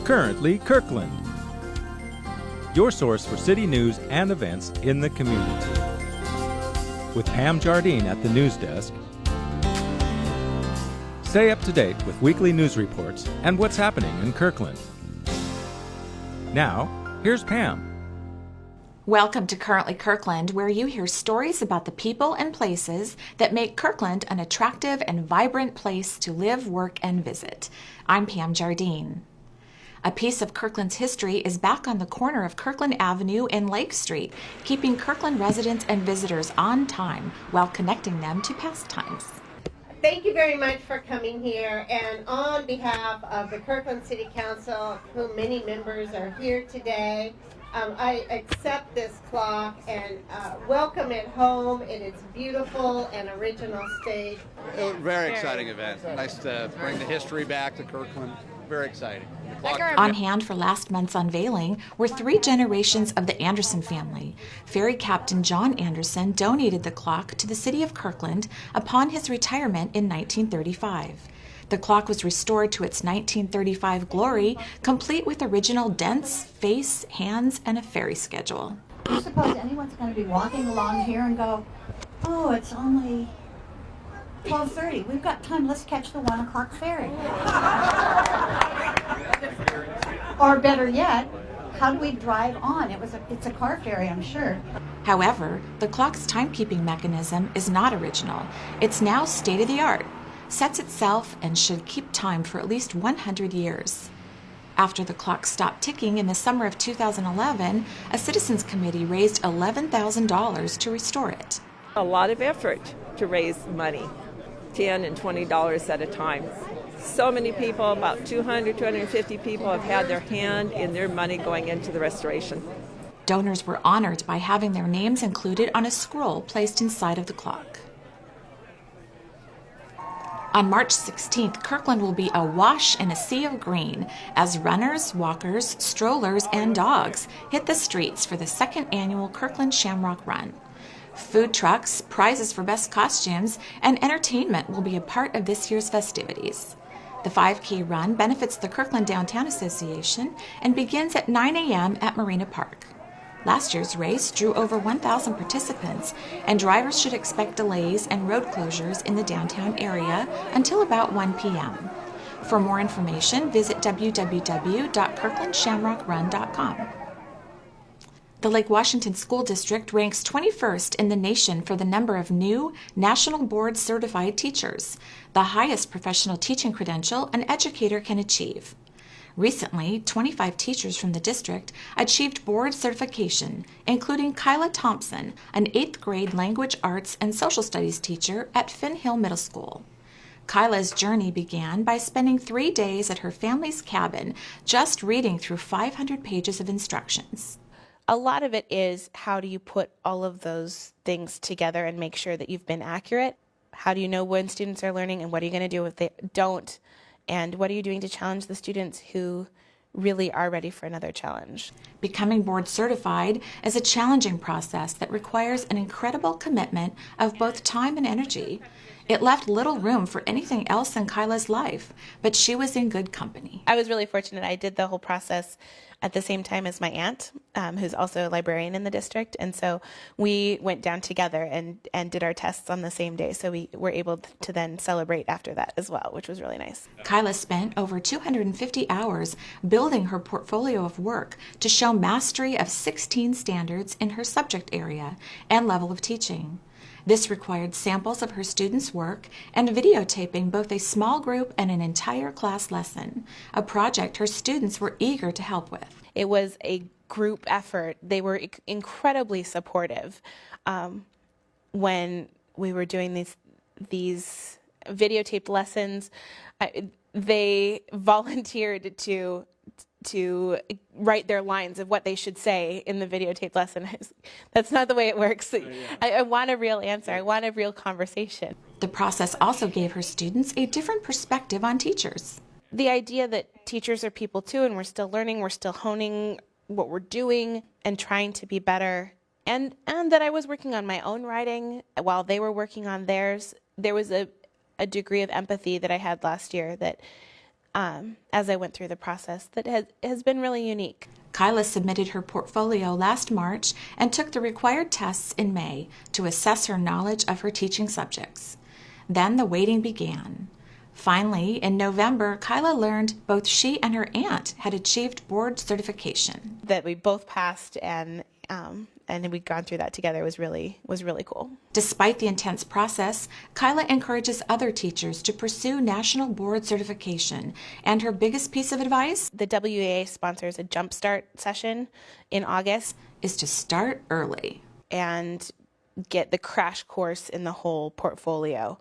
Currently Kirkland, your source for city news and events in the community. With Pam Jardine at the news desk, stay up to date with weekly news reports and what's happening in Kirkland. Now, here's Pam. Welcome to Currently Kirkland, where you hear stories about the people and places that make Kirkland an attractive and vibrant place to live, work, and visit. I'm Pam Jardine. A piece of Kirkland's history is back on the corner of Kirkland Avenue and Lake Street, keeping Kirkland residents and visitors on time while connecting them to past times. Thank you very much for coming here, and on behalf of the Kirkland City Council, of whom many members are here today, I accept this clock and welcome it home in its beautiful and original state. It was a very exciting event. Nice to bring the history back to Kirkland. Very exciting. On hand for last month's unveiling were 3 generations of the Anderson family. Ferry Captain John Anderson donated the clock to the city of Kirkland upon his retirement in 1935. The clock was restored to its 1935 glory, complete with original dents, face, hands, and a ferry schedule. Do you suppose anyone's going to be walking along here and go, oh, it's only 12:30. We've got time. Let's catch the 1 o'clock ferry. Or better yet, how do we drive on? It's a car ferry, I'm sure. However, the clock's timekeeping mechanism is not original. It's now state-of-the-art, sets itself, and should keep time for at least 100 years. After the clock stopped ticking in the summer of 2011, a citizens committee raised $11,000 to restore it. A lot of effort to raise money, $10 and $20 at a time. So many people, about 200, 250 people have had their hand in their money going into the restoration. Donors were honored by having their names included on a scroll placed inside of the clock. On March 16th, Kirkland will be awash in a sea of green as runners, walkers, strollers, and dogs hit the streets for the 2nd annual Kirkland Shamrock Run. Food trucks, prizes for best costumes, and entertainment will be a part of this year's festivities. The 5K run benefits the Kirkland Downtown Association and begins at 9 a.m. at Marina Park. Last year's race drew over 1,000 participants, and drivers should expect delays and road closures in the downtown area until about 1 p.m. For more information, visit www.kirklandshamrockrun.com. The Lake Washington School District ranks 21st in the nation for the number of new National Board Certified teachers, the highest professional teaching credential an educator can achieve. Recently, 25 teachers from the district achieved board certification, including Kyla Thompson, an 8th grade language arts and social studies teacher at Finn Hill Middle School. Kyla's journey began by spending 3 days at her family's cabin, just reading through 500 pages of instructions. A lot of it is how do you put all of those things together and make sure that you've been accurate? How do you know when students are learning and what are you going to do if they don't? And what are you doing to challenge the students who really are ready for another challenge? Becoming board certified is a challenging process that requires an incredible commitment of both time and energy. It left little room for anything else in Kyla's life, but she was in good company. I was really fortunate. I did the whole process at the same time as my aunt, who's also a librarian in the district. And so we went down together and did our tests on the same day. So we were able to then celebrate after that as well, which was really nice. Kyla spent over 250 hours building her portfolio of work to show mastery of 16 standards in her subject area and level of teaching. This required samples of her students' work and videotaping both a small group and an entire class lesson, a project her students were eager to help with. It was a group effort. They were incredibly supportive when we were doing these videotaped lessons. They volunteered to write their lines of what they should say in the videotaped lesson. That's not the way it works. I want a real answer. I want a real conversation. The process also gave her students a different perspective on teachers. The idea that teachers are people too, and we're still learning, we're still honing what we're doing and trying to be better, and that I was working on my own writing while they were working on theirs. There was a degree of empathy that I had last year that as I went through the process that has been really unique. Kyla submitted her portfolio last March and took the required tests in May to assess her knowledge of her teaching subjects. Then the waiting began. Finally, in November, Kyla learned both she and her aunt had achieved board certification. That we both passed and we'd gone through that together was really cool. Despite the intense process, Kyla encourages other teachers to pursue national board certification. And her biggest piece of advice? The WEA sponsors a Jumpstart session in August. Is to start early and get the crash course in the whole portfolio.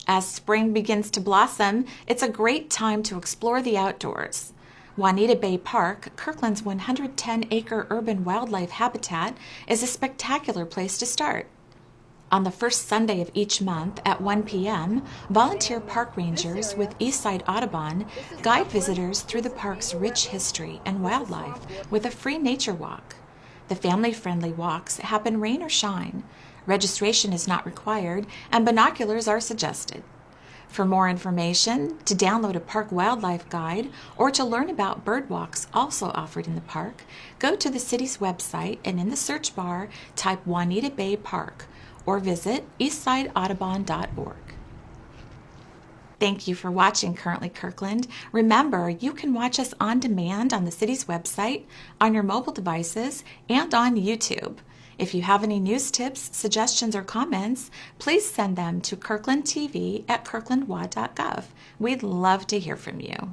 As spring begins to blossom, it's a great time to explore the outdoors. Juanita Bay Park, Kirkland's 110-acre urban wildlife habitat, is a spectacular place to start. On the first Sunday of each month at 1 p.m., volunteer park rangers with Eastside Audubon guide visitors through the park's rich history and wildlife with a free nature walk. The family-friendly walks happen rain or shine. Registration is not required, and binoculars are suggested. For more information, to download a park wildlife guide, or to learn about bird walks also offered in the park, go to the city's website and in the search bar type Juanita Bay Park or visit eastsideaudubon.org. Thank you for watching Currently Kirkland. Remember, you can watch us on demand on the city's website, on your mobile devices, and on YouTube. If you have any news tips, suggestions, or comments, please send them to kirklandtv@kirklandwa.gov. We'd love to hear from you.